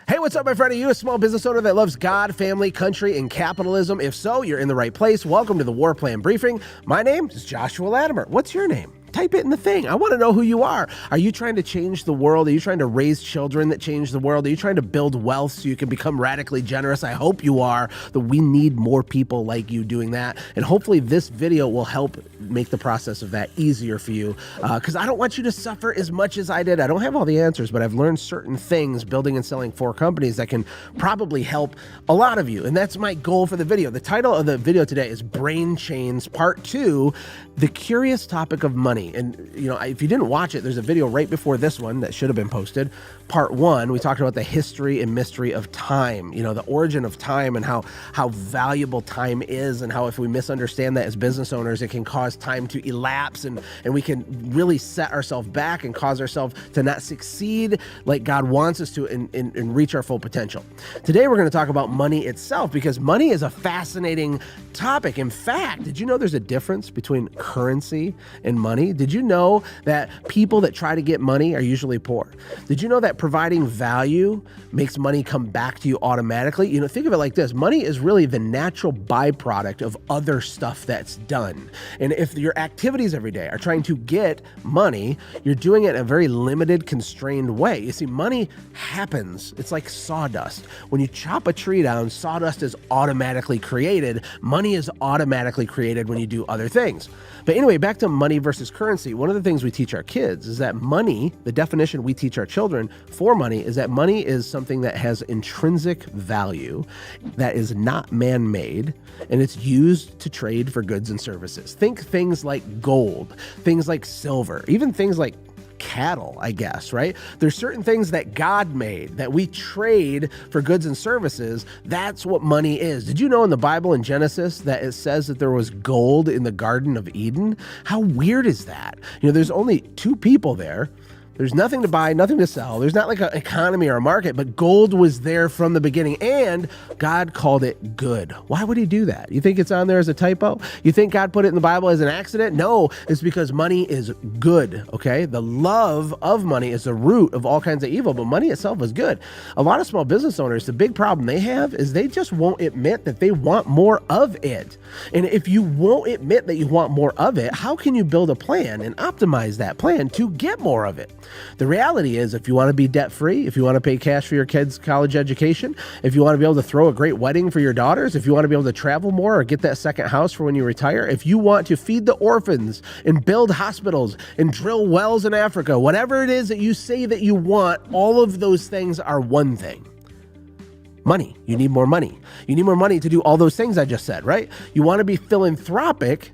Hey, what's up, my friend? Are you a small business owner that loves God, family, country, and capitalism? If so, you're in the right place. Welcome to the War Plan Briefing. My name is Joshua Latimer. What's your name? Type it in the thing. I want to know who you are. Are you trying to change the world? Are you trying to raise children that change the world? Are you trying to build wealth so you can become radically generous? I hope you are. That we need more people like you doing that. And hopefully this video will help make the process of that easier for you, because I don't want you to suffer as much as I did. I don't have all the answers, but I've learned certain things building and selling 4 companies that can probably help a lot of you. And that's my goal for the video. The title of the video today is Brain Chains Part 2, the curious topic of money. And if you didn't watch it, there's a video right before this one that should have been posted. Part 1, we talked about the history and mystery of time, the origin of time and how valuable time is, and how if we misunderstand that as business owners, it can cause time to elapse, and we can really set ourselves back and cause ourselves to not succeed like God wants us to and reach our full potential. Today, we're going to talk about money itself, because money is a fascinating topic. In fact, did you know there's a difference between currency and money? Did you know that people that try to get money are usually poor? Did you know that providing value makes money come back to you automatically? Think of it like this. Money is really the natural byproduct of other stuff that's done. And if your activities every day are trying to get money, you're doing it in a very limited, constrained way. You see, money happens. It's like sawdust. When you chop a tree down, sawdust is automatically created. Money is automatically created when you do other things. But anyway, back to money versus currency. One of the things we teach our kids is that money, the definition we teach our children for money, is that money is something that has intrinsic value, that is not man-made, and it's used to trade for goods and services. Think things like gold, things like silver, even things like cattle, I guess, right? There's certain things that God made that we trade for goods and services. That's what money is. Did you know in the Bible in Genesis that it says that there was gold in the Garden of Eden? How weird is that? There's only 2 people there. There's nothing to buy, nothing to sell. There's not like an economy or a market, but gold was there from the beginning, and God called it good. Why would he do that? You think it's on there as a typo? You think God put it in the Bible as an accident? No, it's because money is good, okay? The love of money is the root of all kinds of evil, but money itself is good. A lot of small business owners, the big problem they have is they just won't admit that they want more of it. And if you won't admit that you want more of it, how can you build a plan and optimize that plan to get more of it? The reality is, if you want to be debt-free, if you want to pay cash for your kids' college education, if you want to be able to throw a great wedding for your daughters, if you want to be able to travel more or get that second house for when you retire, if you want to feed the orphans and build hospitals and drill wells in Africa, whatever it is that you say that you want, all of those things are one thing. Money. You need more money. You need more money to do all those things I just said, right? You want to be philanthropic,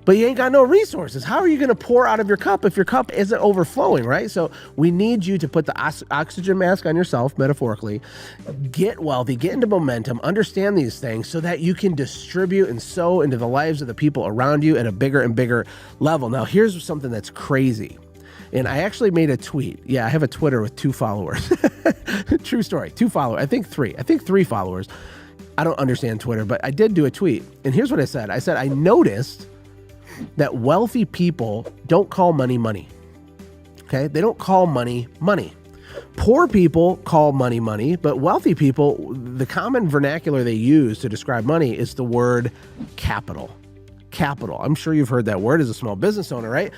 but you ain't got no resources. How are you going to pour out of your cup if your cup isn't overflowing, right? So we need you to put the oxygen mask on yourself, metaphorically, get wealthy, get into momentum, understand these things so that you can distribute and sow into the lives of the people around you at a bigger and bigger level. Now, here's something that's crazy. And I actually made a tweet. Yeah, I have a Twitter with 2 followers. True story. 2 followers. I think 3 followers. I don't understand Twitter, but I did do a tweet. And here's what I said. I said, I noticed that wealthy people don't call money money. Okay? They don't call money money. Poor people call money money, but wealthy people, the common vernacular they use to describe money is the word capital. Capital. I'm sure you've heard that word as a small business owner, right?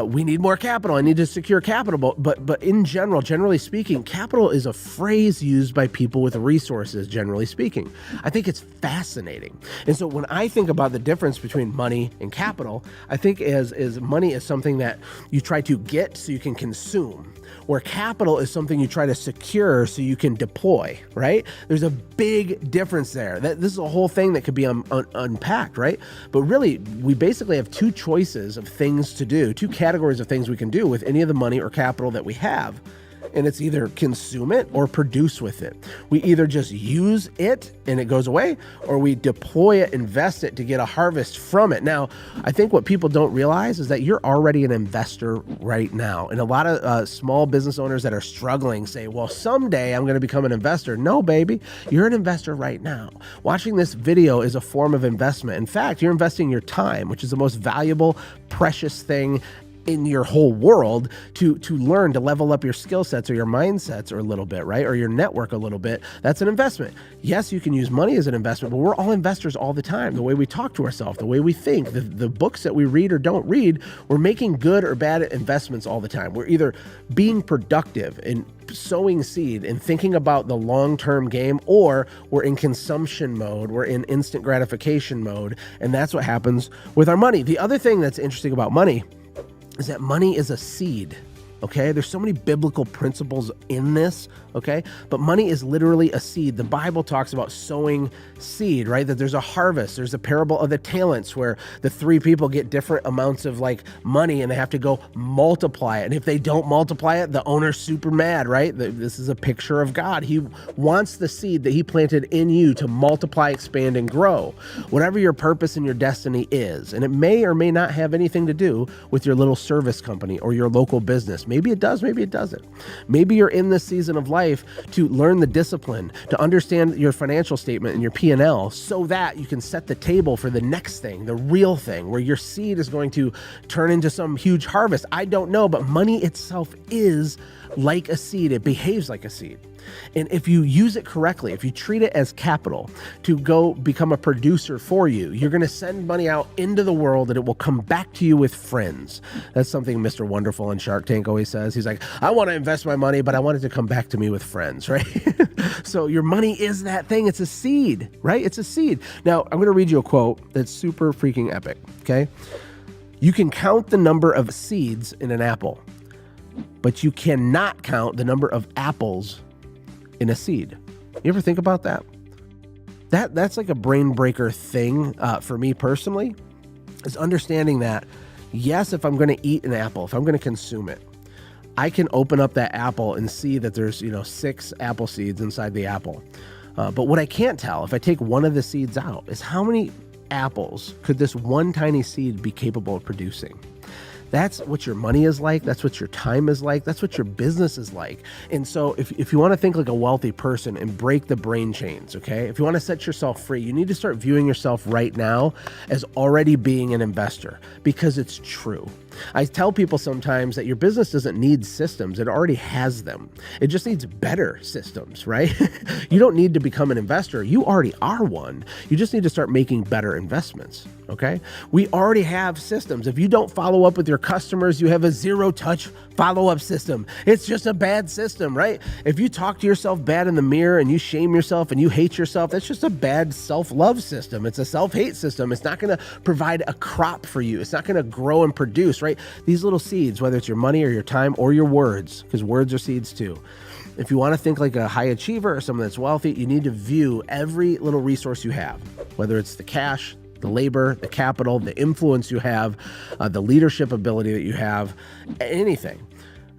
We need more capital. I need to secure capital. But in general, generally speaking, capital is a phrase used by people with resources, generally speaking. I think it's fascinating. And so when I think about the difference between money and capital, I think as money is something that you try to get so you can consume, where capital is something you try to secure so you can deploy, right? There's a big difference there. This is a whole thing that could be unpacked, right? But really, we basically have 2 choices of things to do, 2 categories of things we can do with any of the money or capital that we have. And it's either consume it or produce with it. We either just use it and it goes away, or we deploy it, invest it to get a harvest from it. Now, I think what people don't realize is that you're already an investor right now. And a lot of small business owners that are struggling say, well, someday I'm going to become an investor. No, baby, you're an investor right now. Watching this video is a form of investment. In fact, you're investing your time, which is the most valuable, precious thing in your whole world to learn, to level up your skill sets or your mindsets or a little bit, right? Or your network a little bit. That's an investment. Yes, you can use money as an investment, but we're all investors all the time. The way we talk to ourselves, the way we think, the books that we read or don't read, we're making good or bad investments all the time. We're either being productive and sowing seed and thinking about the long-term game, or we're in consumption mode, we're in instant gratification mode, and that's what happens with our money. The other thing that's interesting about money is that money is a seed, okay? There's so many biblical principles in this, okay? But money is literally a seed. The Bible talks about sowing seed, right? That there's a harvest. There's a parable of the talents where the 3 people get different amounts of like money and they have to go multiply it. And if they don't multiply it, the owner's super mad, right? This is a picture of God. He wants the seed that he planted in you to multiply, expand, and grow. Whatever your purpose and your destiny is, and it may or may not have anything to do with your little service company or your local business. Maybe it does, maybe it doesn't. Maybe you're in this season of life to learn the discipline, to understand your financial statement and your P&L so that you can set the table for the next thing, the real thing, where your seed is going to turn into some huge harvest. I don't know, but money itself is like a seed. It behaves like a seed. And if you use it correctly, if you treat it as capital to go become a producer for you, you're going to send money out into the world and it will come back to you with friends. That's something Mr. Wonderful on Shark Tank always says. He's like, I want to invest my money, but I want it to come back to me with friends, right? So your money is that thing. It's a seed, right? It's a seed. Now, I'm going to read you a quote that's super freaking epic, okay? You can count the number of seeds in an apple, but you cannot count the number of apples in a seed. You ever think about that? That's like a brain breaker thing for me personally, is understanding that, yes, if I'm going to eat an apple, if I'm going to consume it, I can open up that apple and see that there's 6 apple seeds inside the apple. But what I can't tell, if I take one of the seeds out, is how many apples could this one tiny seed be capable of producing? That's what your money is like. That's what your time is like. That's what your business is like. And so if you want to think like a wealthy person and break the brain chains, okay? If you want to set yourself free, you need to start viewing yourself right now as already being an investor, because it's true. I tell people sometimes that your business doesn't need systems. It already has them. It just needs better systems, right? You don't need to become an investor. You already are one. You just need to start making better investments, okay? We already have systems. If you don't follow up with your customers, you have a zero-touch follow-up system. It's just a bad system, right? If you talk to yourself bad in the mirror and you shame yourself and you hate yourself, that's just a bad self-love system. It's a self-hate system. It's not going to provide a crop for you. It's not going to grow and produce, right? These little seeds, whether it's your money or your time or your words, because words are seeds too. If you want to think like a high achiever or someone that's wealthy, you need to view every little resource you have, whether it's the cash, the labor, the capital, the influence you have, the leadership ability that you have, anything.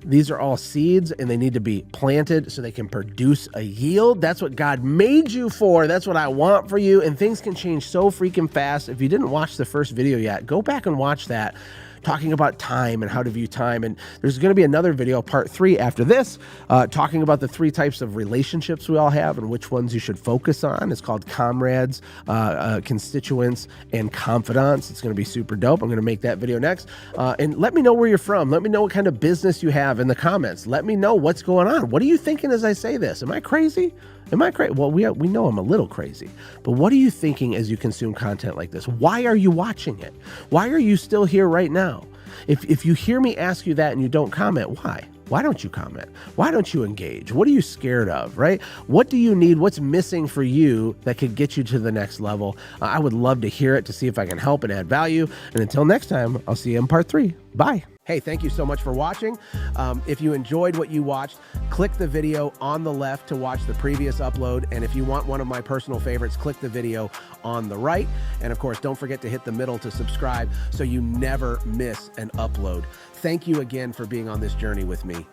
These are all seeds and they need to be planted so they can produce a yield. That's what God made you for. That's what I want for you. And things can change so freaking fast. If you didn't watch the first video yet, go back and watch that, talking about time and how to view time. And there's going to be another video, part 3 after this, talking about the 3 types of relationships we all have and which ones you should focus on. It's called comrades, constituents, and confidants. It's going to be super dope. I'm going to make that video next. And let me know where you're from. Let me know what kind of business you have in the comments. Let me know what's going on. What are you thinking as I say this? Am I crazy? Am I crazy? Well, we know I'm a little crazy, but what are you thinking as you consume content like this? Why are you watching it? Why are you still here right now? If you hear me ask you that and you don't comment, why? Why don't you comment? Why don't you engage? What are you scared of, right? What do you need? What's missing for you that could get you to the next level? I would love to hear it, to see if I can help and add value. And until next time, I'll see you in part 3. Bye. Hey, thank you so much for watching. If you enjoyed what you watched, click the video on the left to watch the previous upload. And if you want one of my personal favorites, click the video on the right. And of course, don't forget to hit the middle to subscribe so you never miss an upload. Thank you again for being on this journey with me.